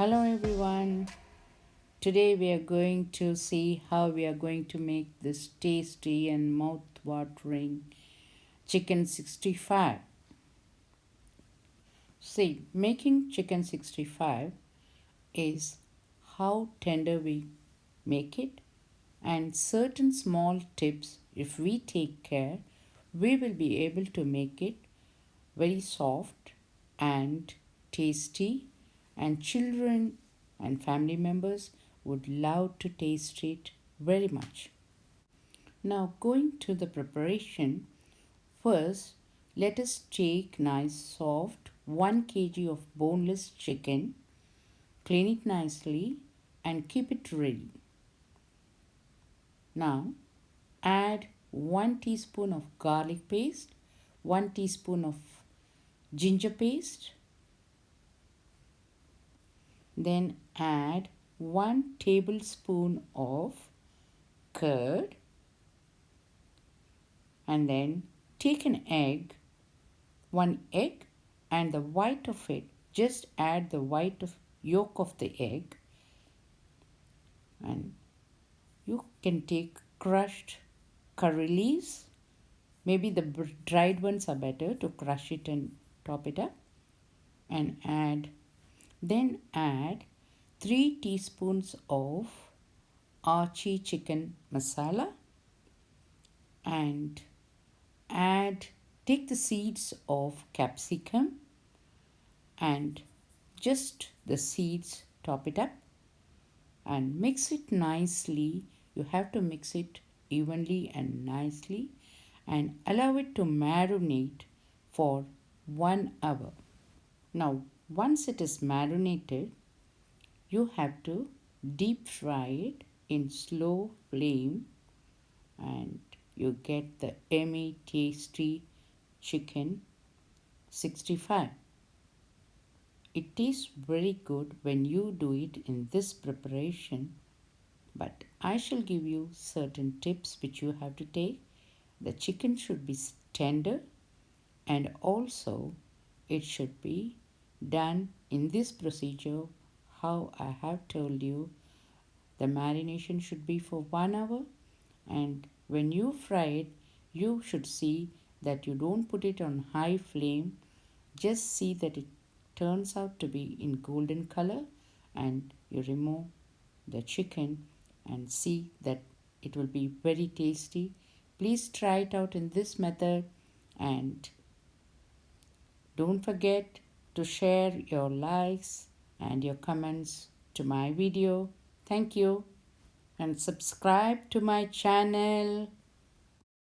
Hello everyone. Today we are going to see how we are going to make this tasty and mouth-watering chicken 65. See, making chicken 65 is how tender we make it, and certain small tips, if we take care, we will be able to make it very soft and tasty, and children and family members would love to taste it very much. Now, going to the preparation, first let us take nice soft 1 kg of boneless chicken, clean it nicely and keep it ready. Now, add 1 teaspoon of garlic paste, 1 teaspoon of ginger paste, then add 1 tablespoon of curd, and then take an egg, 1 egg, and the white of it, just add the white of yolk of the egg, and you can take crushed curry leaves. Maybe the dried ones are better to crush it and top it up, and add 3 teaspoons of Archie chicken masala, and take the seeds of capsicum and just the seeds, top it up and mix it nicely. You have to mix it evenly and nicely and allow it to marinate for 1 hour. Now, once it is marinated, you have to deep fry it in slow flame, and you get the yummy tasty chicken 65. It tastes very good when you do it in this preparation, but I shall give you certain tips which you have to take. The chicken should be tender, and also it should be done in this procedure how I have told you. The marination should be for 1 hour, and when you fry it, you should see that you don't put it on high flame. Just see that it turns out to be in golden color, and you remove the chicken and see that it will be very tasty. Please try it out in this method, and don't forget to share your likes and your comments to my video. Thank you, and subscribe to my channel.